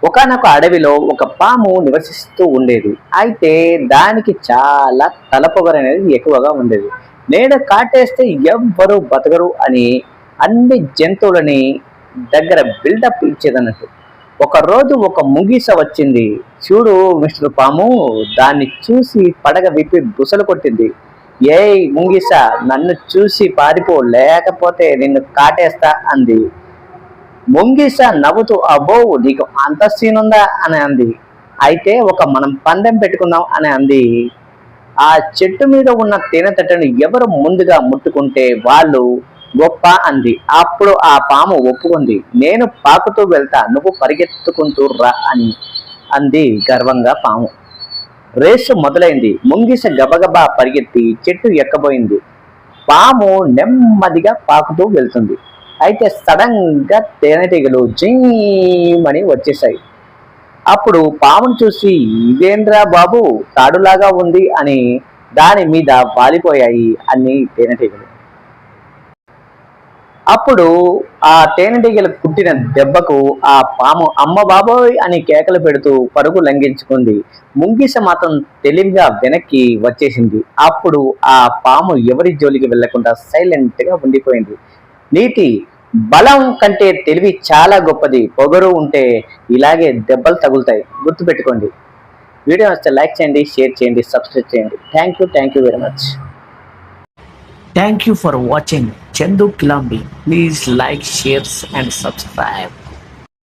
ఒకానొక అడవిలో ఒక పాము నివసిస్తూ ఉండేది. అయితే దానికి చాలా తలపొగరు అనేది ఎక్కువగా ఉండేది. నీడ కాటేస్తే ఎవ్వరు బతకరు అని అన్ని జంతువులని దగ్గర బిల్డప్ ఇచ్చేదన్నట్టు. ఒకరోజు ఒక ముంగీస వచ్చింది. చూడు మిస్టర్ పాము, దాన్ని చూసి పడగ విప్పి బుసలు కొట్టింది. ఏయ్ ముంగీస, నన్ను చూసి పారిపో, లేకపోతే నిన్ను కాటేస్తా అంది. ముంగిస నవ్వుతూ అబ్బో నీకు అంత సీన్ ఉందా అని అంది. అయితే మనం పందెం పెట్టుకుందాం అని అంది. ఆ చెట్టు మీద ఉన్న తేనెతట్టను ఎవరు ముందుగా ముట్టుకుంటే వాళ్ళు గొప్ప అంది. అప్పుడు ఆ పాము ఒప్పుకుంది. నేను పాకుతూ వెళ్తా, నువ్వు పరిగెత్తుకుంటూ రా అని అంది గర్వంగా పాము. రేసు మొదలైంది. ముంగిస గబగబా పరిగెత్తి చెట్టు ఎక్కబోయింది. పాము నెమ్మదిగా పాకుతూ వెళ్తుంది. అయితే సడన్ గా తేనెటీగలు జీమని వచ్చేసాయి. అప్పుడు పామును చూసి ఇదేంద్రా బాబు, తాడులాగా ఉంది అని దాని మీద వాలిపోయాయి అన్ని తేనెటీగలు. అప్పుడు ఆ తేనెటీగలు కుట్టిన దెబ్బకు ఆ పాము అమ్మ బాబోయ్ అని కేకలు పెడుతూ పరుగు లంఘించుకుంది. ముంగిస మాత్రం తెలివిగా వెనక్కి వచ్చేసింది. అప్పుడు ఆ పాము ఎవరి జోలికి వెళ్లకుండా సైలెంట్ గా ఉండిపోయింది. నీతి: బలం కంటే తెలివి చాలా గొప్పది. పొగరు ఉంటే ఇలాగే దెబ్బలు తగులుతాయి, గుర్తుపెట్టుకోండి. వీడియో నచ్చితే లైక్ చేయండి, షేర్ చేయండి, సబ్స్క్రైబ్ చేయండి. Thank you very much. Thank you for watching Chandu Kilambi. Please like, share and subscribe.